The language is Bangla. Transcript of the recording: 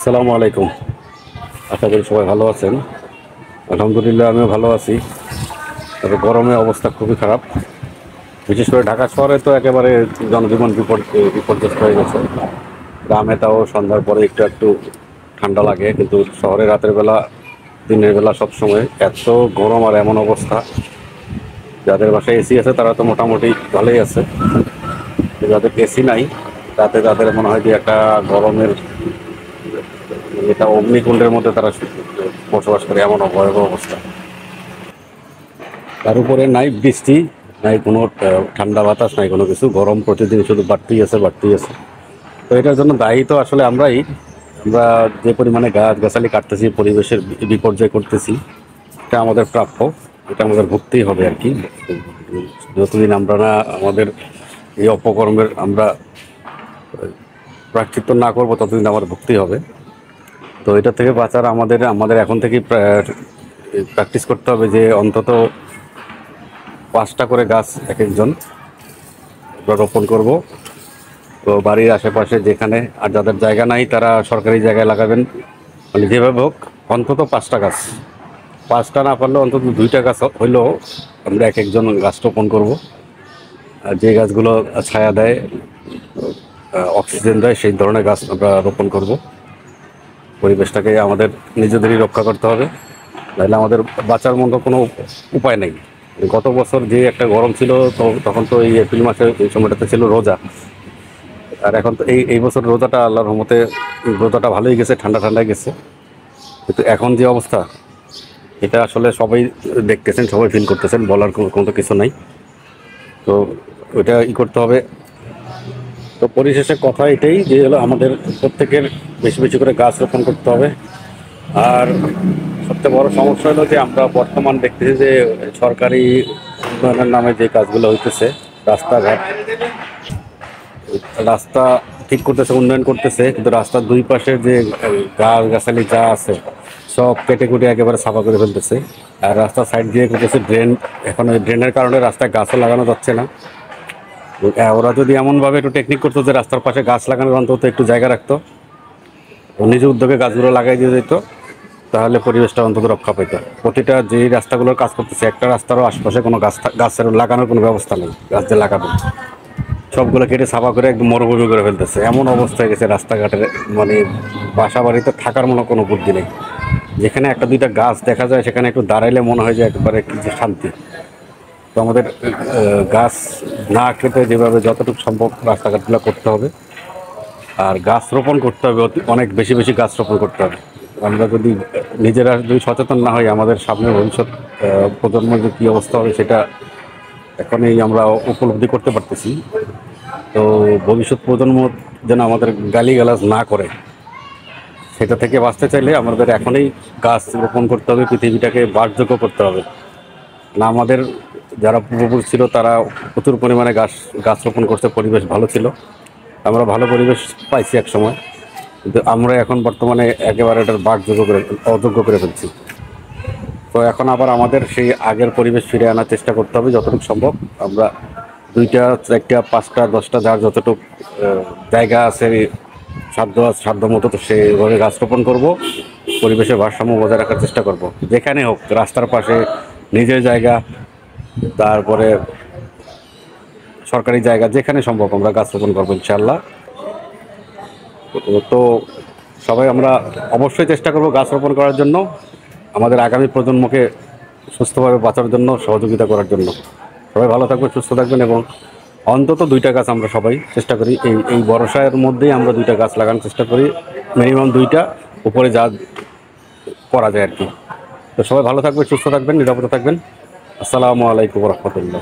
আসসালামু আলাইকুম। আশা করি সবাই ভালো আছেন। আলহামদুলিল্লাহ আমিও ভালো আছি। তবে গরমের অবস্থা খুবই খারাপ। বিশেষ করে ঢাকা শহরে তো একেবারে জনজীবন বিপর্যস্ত হয়ে গেছে। গ্রামে তাও সন্ধ্যার পরে একটু একটু ঠান্ডা লাগে, কিন্তু শহরে রাতের বেলা দিনের বেলা সবসময় এত গরম আর এমন অবস্থা। যাদের বাসায় এসি আছে তারা তো মোটামুটি ভালোই আছে, যাদের এসি নাই তাদের মনে হয় যে একটা গরমের এটা অগ্নিকুণ্ডের মধ্যে তারা বসবাস করে, এমন ভয়াবহ অবস্থা। তার উপরে নাই বৃষ্টি, নাই কোনো ঠান্ডা বাতাস, নাই কোনো কিছু, গরম প্রতিদিন শুধু বাড়তেই আছে। তো এটার জন্য দায়ী তো আসলে আমরা যে পরিমাণে গাছগাছালি কাটতেছি, পরিবেশের বিপর্যয় করতেছি, এটা আমাদের প্রাপ্য, এটা আমাদের ভুগতেই হবে আর কি। যতদিন আমরা না আমাদের এই অপকর্মের আমরা প্রায়শ্চিত্ত না করবো ততদিন আমাদের ভুগতেই হবে। তো এটা থেকে বাঁচার আমাদের এখন থেকে প্র্যাকটিস করতে হবে যে অন্তত 5টা করে গাছ এক একজন আমরা রোপণ করব। তো বাড়ির আশেপাশে যেখানে, আর যাদের জায়গা নাই তারা সরকারি জায়গায় লাগাবেন, মানে যেভাবে হোক অন্তত 5টা গাছ, 5টা না পারলেও অন্তত 2টা গাছ হইলেও আমরা এক একজন গাছ রোপণ করব। আর যে গাছগুলো ছায়া দেয়, অক্সিজেন দেয়, সেই ধরনের গাছ আমরা রোপণ করব। পরিবেশটাকে আমাদের নিজেদেরই রক্ষা করতে হবে, নাহলে আমাদের বাঁচার মতো কোনো উপায় নেই। গত বছর যে একটা গরম ছিল, তো তখন তো এই এপ্রিল মাসের এই সময়টাতে ছিল রোজা। আর এখন তো এই বছর রোজাটা আল্লাহর রহমতে রোজাটা ভালোই গেছে, ঠান্ডা ঠান্ডায় গেছে। কিন্তু এখন যে অবস্থা, এটা আসলে সবাই দেখতেছেন, সবাই ফিল করতেছেন, বলার কোনো তো কিছু নাই। তো ওইটা করতে হবে। তো পরিশেষে কথা এটাই যে হলো আমাদের প্রত্যেকের বেশি বেশি করে গাছ রোপণ করতে হবে। আর সবচেয়ে বড় সমস্যা হলো যে আমরা বর্তমান দেখতেছি যে সরকারি উন্নয়নের নামে যে কাজগুলো হইতেছে, রাস্তাঘাট, রাস্তা ঠিক করতেছে, উন্নয়ন করতেছে, কিন্তু রাস্তার দুই পাশে যে গাছগাছালি যা আছে সব কেটে কুটে একেবারে সাফা করে ফেলতেছে। আর রাস্তার সাইড দিয়ে করতেছে ড্রেন। এখন ওই ড্রেনের কারণে রাস্তায় গাছও লাগানো যাচ্ছে না। ওরা যদি এমনভাবে একটু টেকনিক করতো যে রাস্তার পাশে গাছ লাগানোর অন্তত একটু জায়গা রাখতো, নিজে উদ্যোগে গাছগুলো লাগাই দিয়ে যেত, তাহলে পরিবেশটা অন্তত রক্ষা পেত। প্রতিটা যেই রাস্তাগুলোর কাজ করতেছে, একটা রাস্তারও আশপাশে কোনো গাছের লাগানোর কোনো ব্যবস্থা নেই, গাছ দিয়ে লাগাবে, সবগুলো কেটে সাফা করে একদম মরুভূমি করে ফেলতেছে। এমন অবস্থা হয়ে গেছে রাস্তাঘাটের, মানে বাসা বাড়িতে থাকার মতো কোনো বুদ্ধি নেই। যেখানে একটা দুইটা গাছ দেখা যায় সেখানে একটু দাঁড়াইলে মনে হয় যে একবারে কি যে শান্তি। তো আমাদের গাছ না কেটে যেভাবে যতটুকু সম্ভব রাস্তাঘাটগুলো করতে হবে, আর গাছ রোপণ করতে হবে, অনেক বেশি বেশি গাছ রোপণ করতে হবে। আমরা যদি সচেতন না হই, আমাদের সামনের ভবিষ্যৎ প্রজন্মের যে কী অবস্থা হবে সেটা এখনই আমরা উপলব্ধি করতে পারতেছি। তো ভবিষ্যৎ প্রজন্ম যেন আমাদের গালিগালাজ না করে, সেটা থেকে বাঁচতে চাইলে আমাদের এখনই গাছ রোপণ করতে হবে, পৃথিবীটাকে বাসযোগ্য করতে হবে। না, আমাদের যারা পূর্বপুরুষ ছিল তারা প্রচুর পরিমাণে গাছ রোপণ করতে, পরিবেশ ভালো ছিল, আমরা ভালো পরিবেশ পাইছি এক সময়, কিন্তু আমরা এখন বর্তমানে একেবারে এটার অযোগ্য করে ফেলছি। তো এখন আবার আমাদের সেই আগের পরিবেশ ফিরে আনার চেষ্টা করতে হবে যতটুকু সম্ভব। আমরা 2টা 4টা 5টা 10টা যার যতটুকু জায়গা আছে, সাধ্য মতো, তো সেইভাবে গাছ রোপণ করবো, পরিবেশের ভারসাম্য বজায় রাখার চেষ্টা করব। যেখানে হোক, রাস্তার পাশে, নিজের জায়গা, তারপরে সরকারি জায়গা, যেখানে সম্ভব আমরা গাছ রোপণ করবো ইনশাআল্লাহ। তো সবাই আমরা অবশ্যই চেষ্টা করব গাছ রোপণ করার জন্য, আমাদের আগামী প্রজন্মকে সুস্থভাবে বাঁচার জন্য, সহযোগিতা করার জন্য। সবাই ভালো থাকবেন, সুস্থ থাকবেন, এবং অন্তত 2টা গাছ আমরা সবাই চেষ্টা করি, এই বর্ষার মধ্যেই আমরা 2টা গাছ লাগানোর চেষ্টা করি, মিনিমাম 2টা, উপরে যা করা যায় আর কি। তো সবাই ভালো থাকবেন, সুস্থ থাকবেন, নিরাপদে থাকবেন। আসসালামু আলাইকুম রহমতুল্লাহ।